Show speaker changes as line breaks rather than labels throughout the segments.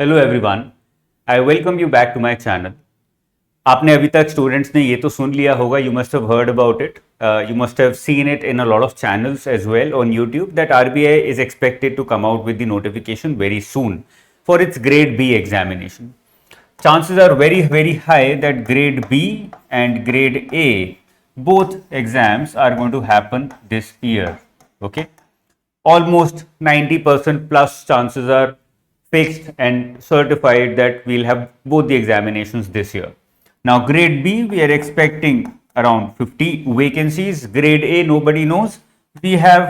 Hello everyone, I welcome you back to my channel. आपने अभी तक स्टूडेंट्स ने ये तो सुन लिया होगा, you must have heard about it, you must have seen it in a lot of channels as well on YouTube that RBI is expected to come out with the notification very soon for its grade B examination. Chances are very high that grade B and grade A, both exams are going to happen this year. Okay, almost 90% plus chances are fixed and certified that we'll have both the examinations this year. Now grade B, we are expecting around 50 vacancies. Grade A, nobody knows. We have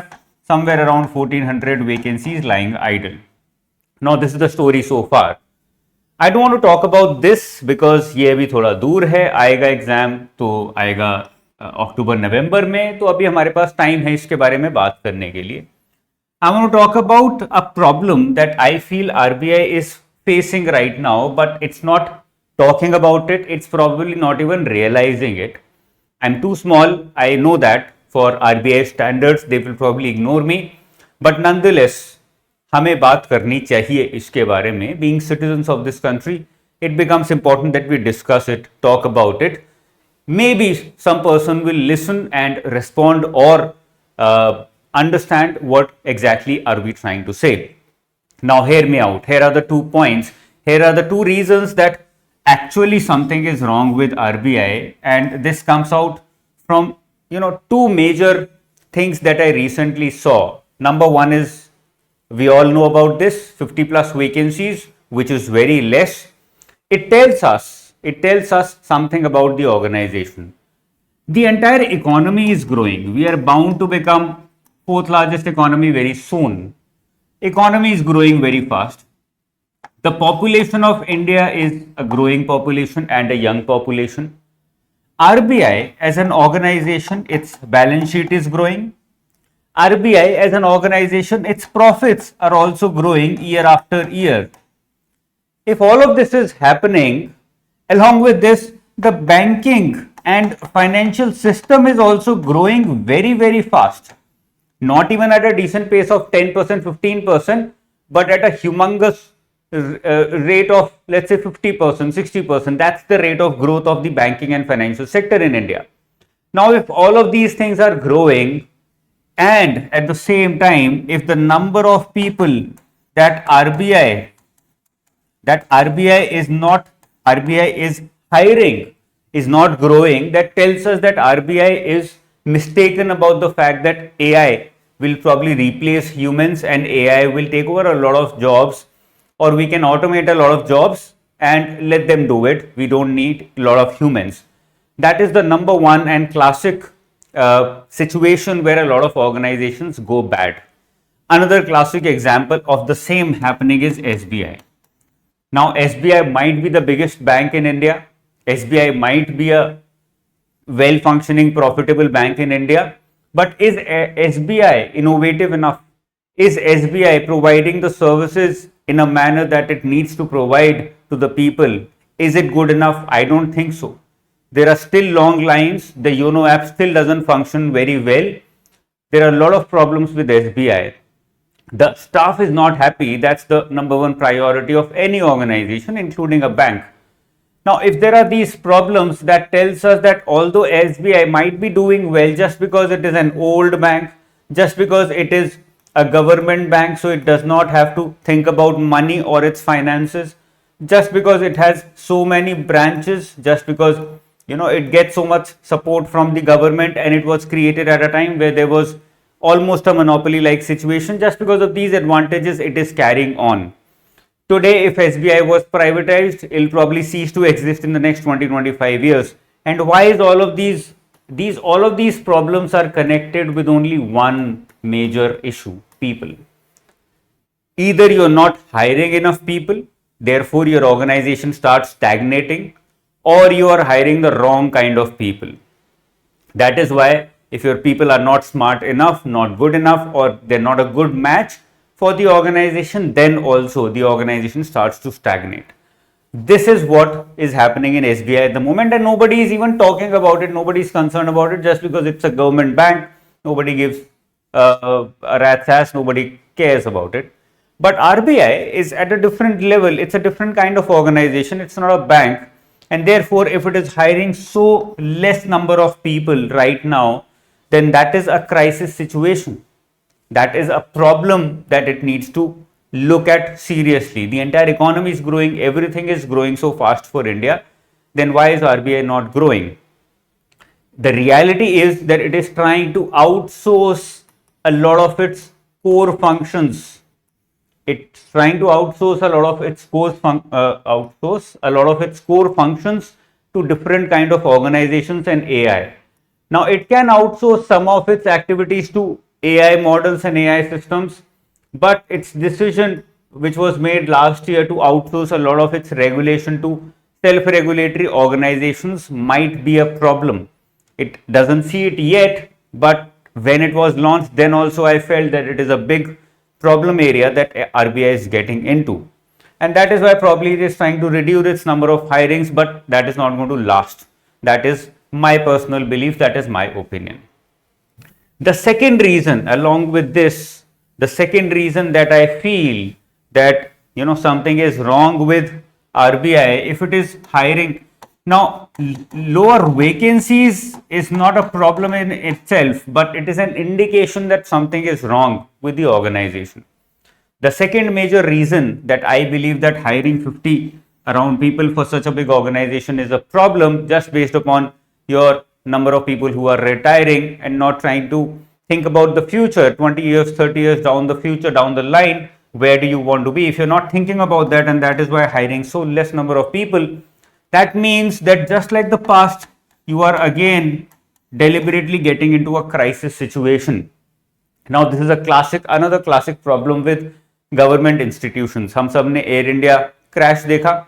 somewhere around 1400 vacancies lying idle. Now this is the story so far. I don't want to talk about this because ये अभी थोड़ा दूर है, आएगा exam तो आएगा अक्टूबर नवंबर में, तो अभी हमारे पास टाइम है इसके बारे में बात करने के लिए. I want to talk about a problem that I feel RBI is facing right now, but it's not talking about it, it's probably not even realizing it. I'm too small, I know that for RBI standards they will probably ignore me, but nonetheless हमें बात करनी चाहिए इसके बारे में. Being citizens of this country, it becomes important that we discuss it, talk about it. Maybe some person will listen and respond or understand what exactly are we trying to say. Now hear me out. Here are the 2 points. Here are the 2 reasons that actually something is wrong with RBI, and this comes out from 2 major things that I recently saw. Number 1 is, we all know about this 50 plus vacancies, which is very less. It tells us something about the organization. The entire economy is growing. We are bound to become 4th largest economy very soon. Economy is growing very fast. The population of India is a growing population and a young population. RBI as an organization, its balance sheet is growing. RBI as an organization, its profits are also growing year after year. If all of this is happening, along with this, the banking and financial system is also growing very fast. Not even at a decent pace of 10%, 15%, but at a humongous rate of, let's say, 50%, 60%. That's the rate of growth of the banking and financial sector in India. Now, if all of these things are growing, and at the same time, if the number of people that RBI is hiring is not growing, that tells us that RBI is mistaken about the fact that AI will probably replace humans and AI will take over a lot of jobs, or we can automate a lot of jobs and let them do it. We don't need a lot of humans. That is the number 1 and classic situation where a lot of organizations go bad. Another classic example of the same happening is SBI. Now, SBI might be the biggest bank in India. SBI might be a well-functioning, profitable bank in India. But is SBI innovative enough? Is SBI providing the services in a manner that it needs to provide to the people? Is it good enough? I don't think so. There are still long lines. The YONO app still doesn't function very well. There are a lot of problems with SBI. The staff is not happy. That's the number 1 priority of any organization, including a bank. Now, if there are these problems, that tells us that although SBI might be doing well just because it is an old bank, just because it is a government bank, so it does not have to think about money or its finances, just because it has so many branches, just because it gets so much support from the government, and it was created at a time where there was almost a monopoly like situation. Just because of these advantages, it is carrying on. Today, if SBI was privatized, it will probably cease to exist in the next 20-25 years. And why is all of these problems are connected with only one major issue: people. Either you're not hiring enough people, therefore your organization starts stagnating, or you are hiring the wrong kind of people. That is why if your people are not smart enough, not good enough, or they're not a good match for the organization, then also the organization starts to stagnate. This is what is happening in SBI at the moment, and nobody is even talking about it. Nobody is concerned about it just because it's a government bank. Nobody gives a rat's ass. Nobody cares about it. But RBI is at a different level. It's a different kind of organization. It's not a bank. And therefore, if it is hiring so less number of people right now, then that is a crisis situation. That is a problem that it needs to look at seriously. The entire economy is growing. Everything is growing so fast for India. Then why is RBI not growing? The reality is that it is trying to outsource a lot of its core functions. It's trying to outsource a lot of its core functions to different kind of organizations and AI. Now it can outsource some of its activities to AI models and AI systems, but its decision, which was made last year to outsource a lot of its regulation to self-regulatory organizations, might be a problem. It doesn't see it yet, but when it was launched, then also I felt that it is a big problem area that RBI is getting into. And that is why probably it is trying to reduce its number of hirings, but that is not going to last. That is my personal belief, that is my opinion. The second reason, along with this, the second reason that I feel that something is wrong with RBI, if it is hiring. Now, lower vacancies is not a problem in itself, but it is an indication that something is wrong with the organization. The second major reason that I believe that hiring 50 around people for such a big organization is a problem, just based upon your number of people who are retiring and not trying to think about the future, 20 years, 30 years down the future, down the line, where do you want to be? If you're not thinking about that, and that is why hiring so less number of people, that means that just like the past, you are again deliberately getting into a crisis situation. Now, this is another classic problem with government institutions. हम सब ने Air India crash देखा.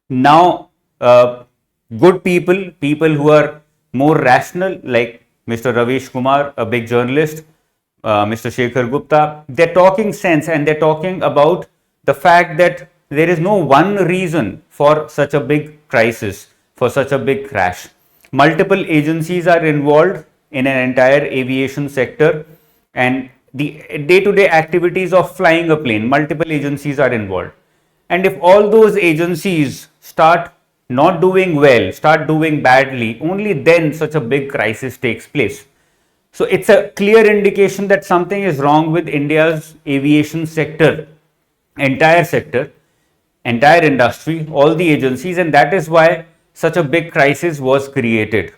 Now, good people who are more rational, like Mr. Ravish Kumar, a big journalist, Mr. Shekhar Gupta, they're talking sense, and they're talking about the fact that there is no one reason for such a big crisis, for such a big crash. Multiple agencies are involved in an entire aviation sector, and the day-to-day activities of flying a plane, multiple agencies are involved. And if all those agencies start not doing well, start doing badly, only then such a big crisis takes place. So it's a clear indication that something is wrong with India's aviation sector, entire industry, all the agencies, and that is why such a big crisis was created.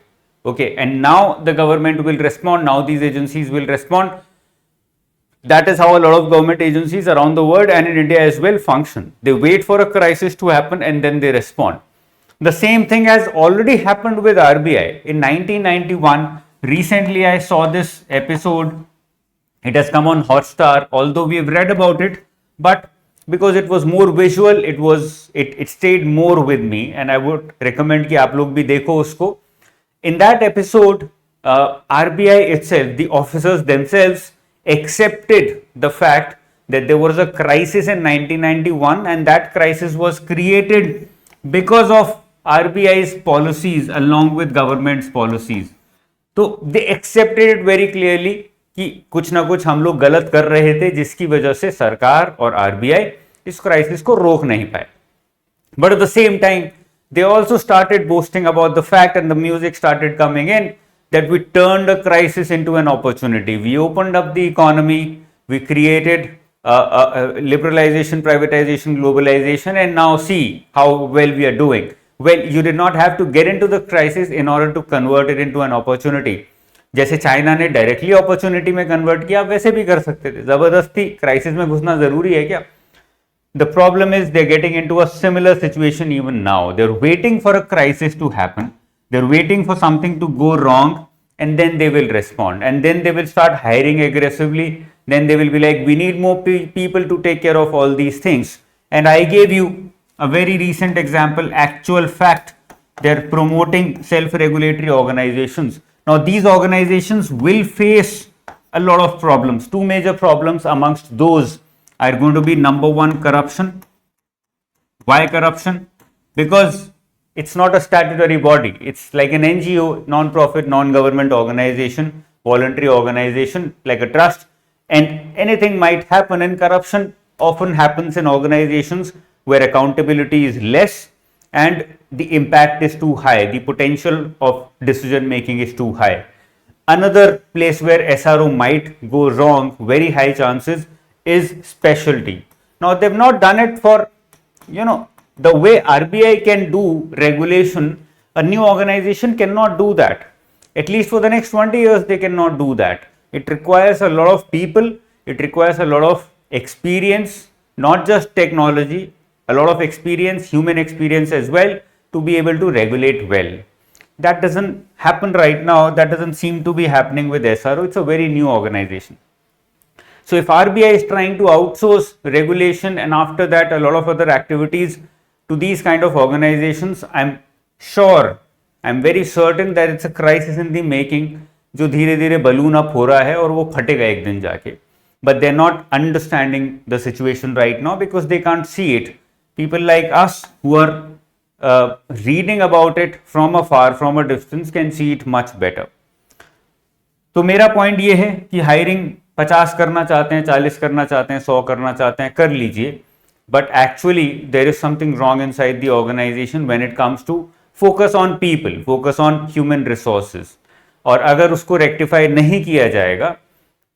Okay, and now the government will respond, now these agencies will respond. That is how a lot of government agencies around the world and in India as well function. They wait for a crisis to happen and then they respond. The same thing has already happened with RBI. In 1991, recently I saw this episode. It has come on Hotstar, although we have read about it, but because it was more visual, it stayed more with me, and I would recommend कि आप लोग भी देखो उसको. In that episode, RBI itself, the officers themselves, accepted the fact that there was a crisis in 1991, and that crisis was created because of RBI's policies along with government's policies. So they accepted it very clearly कि कुछ ना कुछ हम लोग गलत कर रहे थे, जिसकी वजह से सरकार और आरबीआई इस क्राइसिस को रोक नहीं पाए. But at the same time, they also started boasting about the fact, and the music started coming in, that we turned a crisis into an opportunity. We opened up the economy, we created liberalization, privatization, globalization, and now see how well we are doing. Well, you did not have to get into the crisis in order to convert it into an opportunity. जैसे China ने directly opportunity में convert किया, वैसे भी कर सकते थे. जबरदस्ती क्राइसिस में घुसना जरूरी है क्या? The problem is they're getting into a similar situation even now. They're waiting for a crisis to happen. They're waiting for something to go wrong, and then they will respond. And then they will start hiring aggressively. Then they will be like, we need more people to take care of all these things. And I gave you a very recent example, actual fact. They're promoting self-regulatory organizations. Now, these organizations will face a lot of problems. Two major problems amongst those are going to be, number one, corruption. Why corruption? Because it's not a statutory body. It's like an NGO, non-profit, non-government organization, voluntary organization, like a trust, and anything might happen, and corruption often happens in organizations where accountability is less and the impact is too high, the potential of decision making is too high. Another place where SRO might go wrong, very high chances, is specialty. Now they've not done it for, the way RBI can do regulation, a new organization cannot do that. At least for the next 20 years, they cannot do that. It requires a lot of people, it requires a lot of experience, not just technology, a lot of experience, human experience as well, to be able to regulate well. That doesn't happen right now. That doesn't seem to be happening with SRO. It's a very new organization. So if RBI is trying to outsource regulation and after that a lot of other activities to these kind of organizations, I'm very certain that it's a crisis in the making, जो धीरे धीरे balloon up हो रहा है और वो फटेगा एक दिन जाके. But they're not understanding the situation right now because they can't see it. People like us who are reading about it from afar, from a distance, can see it much better. तो मेरा point ये है कि hiring 50 करना चाहते हैं, 40 करना चाहते हैं, 100 करना चाहते हैं, कर लीजिए. But actually there is something wrong inside the organization when it comes to focus on people, focus on human resources. और अगर उसको rectify नहीं किया जाएगा,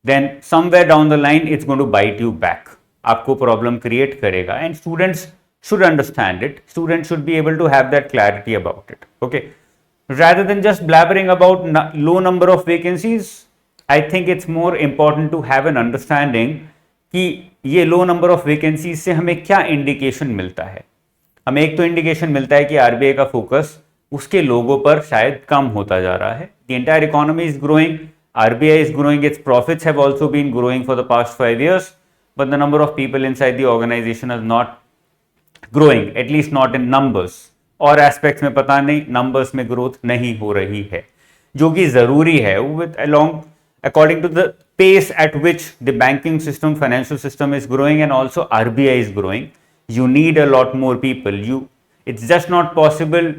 then somewhere down the line it's going to bite you back. आपको problem create करेगा. And students should understand it. Students should be able to have that clarity about it. Okay. Rather than just blabbering about low number of vacancies, I think it's more important to have an understanding कि ये लो number of vacancies से हमें क्या indication मिलता है. हमें एक तो इंडिकेशन मिलता है कि आरबीआई का फोकस उसके लोगों पर शायद कम होता जा रहा है. The entire economy is growing, RBI is growing, its profits have also been growing for the past 5 years, but the number of people inside the organization is not growing, at least not in numbers. और aspects में पता नहीं, numbers में growth नहीं हो रही है, जो कि जरूरी है with along according to the pace at which the banking system, financial system is growing and also RBI is growing. You need a lot more people. It's just not possible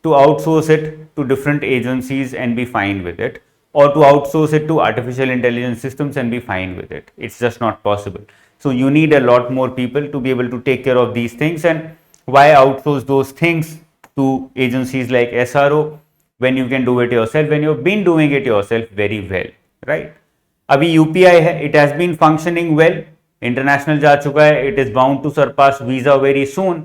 to outsource it to different agencies and be fine with it, or to outsource it to artificial intelligence systems and be fine with it. It's just not possible. So you need a lot more people to be able to take care of these things. And why outsource those things to agencies like SRO when you can do it yourself, when you've been doing it yourself very well? Right. अभी UPI है, it has been functioning well, international जा चुका है, it is bound to surpass Visa very soon.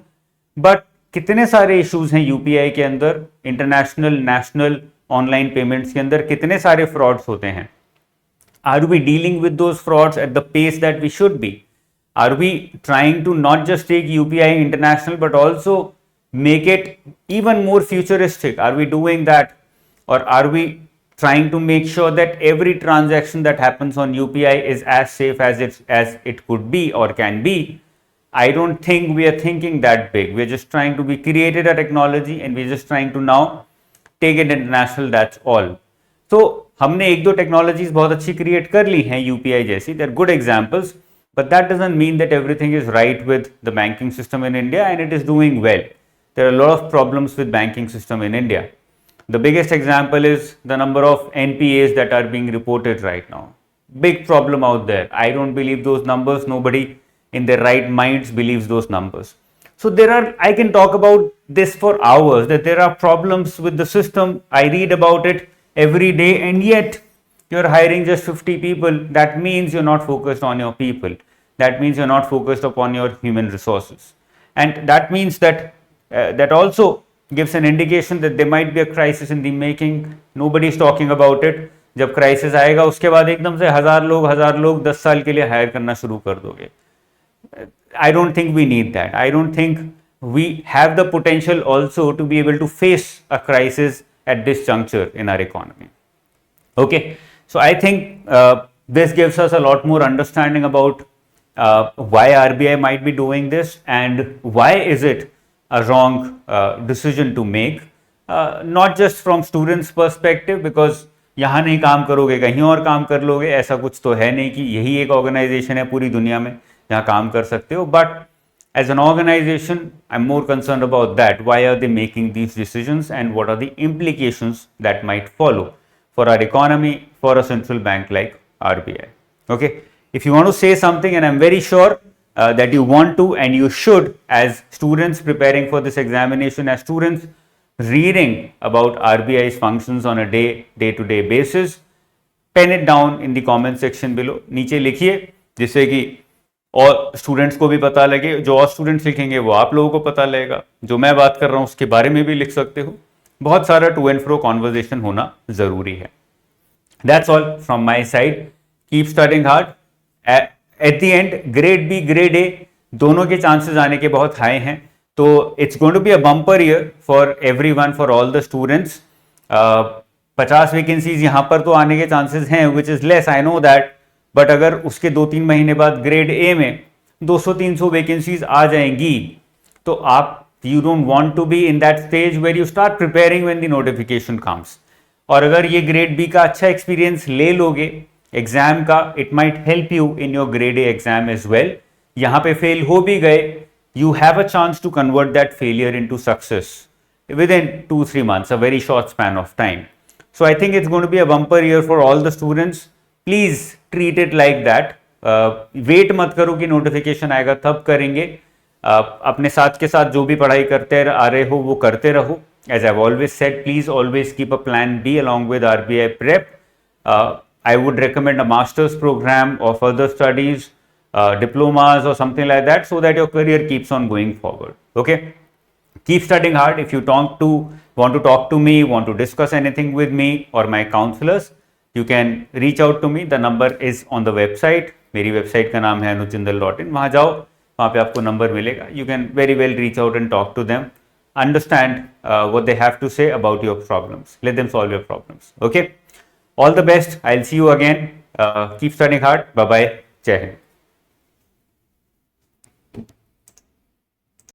But कितने सारे issues हैं UPI के अंदर, इंटरनेशनल, नेशनल ऑनलाइन पेमेंट्स के अंदर कितने सारे फ्रॉड्स होते हैं. Are we dealing with those frauds at the pace that we should be? Are we trying to not just take UPI international but also make it even more futuristic? Are we doing that, और are we trying to make sure that every transaction that happens on UPI is as safe as it could be or can be? I don't think we are thinking that big. We're just trying to be created a technology and we're just trying to now take it international, that's all. So हमने एक दो technologies बहुत अच्छी create कर ली हैं UPI जैसी, they're good examples, but that doesn't mean that everything is right with the banking system in India and it is doing well. There are a lot of problems with banking system in India. The biggest example is the number of NPAs that are being reported right now. Big problem out there. I don't believe those numbers. Nobody in their right minds believes those numbers. So I can talk about this for hours, that there are problems with the system. I read about it every day, and yet you're hiring just 50 people. That means you're not focused on your people. That means you're not focused upon your human resources. And that means that that also gives an indication that there might be a crisis in the making. Nobody is talking about it. जब crisis आएगा उसके बाद एकदम से हजार लोग 10 साल के लिए हायर करना शुरू कर दोगे. I don't think we need that. I don't think we have the potential also to be able to face a crisis at this juncture in our economy. Okay, so I think this gives us a lot more understanding about why RBI might be doing this and why is it a wrong decision to make, not just from students perspective, because यहाँ नहीं काम करोगे कहीं और काम कर लोगे, ऐसा कुछ तो है नहीं कि यही एक ऑर्गेनाइजेशन है पूरी दुनिया में जहाँ काम कर सकते हो. But as an organization I am more concern about that. Why are they making these decisions and what are the implications that might follow for our economy, for a central bank like RBI. Okay, if you want to say something, and I'm very sure that you want to and you should, as students preparing for this examination, as students reading about RBI's functions on a day-to-day basis. Pen it down in the comment section below. नीचे लिखिए जिससे कि और students को भी पता लगे, जो और स्टूडेंट्स लिखेंगे वो आप लोगों को पता लगेगा, जो मैं बात कर रहा हूं उसके बारे में भी लिख सकते हो. बहुत सारा टू एंड फ्रो कॉन्वर्जेशन होना जरूरी है. That's all from my side. Keep studying hard. At the end, grade B, grade A दोनों के चांसेस आने के बहुत हाई हैं. तो it's going to be a bumper year for everyone, for all the students. 50 vacancies यहाँ पर तो आने के चांसेस हैं, which is less, I know that. But अगर उसके 2-3 महीने बाद ग्रेड ए में 200-300 वैकेंसीज आ जाएंगी तो आप you don't want to be in that stage where you start preparing when the notification comes. और अगर ये ग्रेड बी का अच्छा एक्सपीरियंस ले लोगे एग्जाम का, it might help you in your grade A exam as well. यहाँ पे फेल हो भी गए, you have a chance to convert that failure into success within 2-3 months, a very short span of time. So I think it's going to be a bumper year for all the students. Please treat it like that. Wait मत करो कि notification आएगा तब करेंगे. अपने साथ के साथ जो भी पढ़ाई करते आ रहे हो वो करते रहो. As I've always said, please always keep a plan B along with RBI prep. I would recommend a master's program or further studies, diplomas or something like that, so that your career keeps on going forward. Okay, keep studying hard. If you want to talk to me, want to discuss anything with me or my counselors, you can reach out to me. The number is on the website. मेरी website का नाम है anujjindal.in. वहाँ जाओ, वहाँ पे आपको number मिलेगा. You can very well reach out and talk to them. Understand what they have to say about your problems. Let them solve your problems. Okay. All the best. I'll see you again. Keep studying hard. Bye bye. Jai Hind.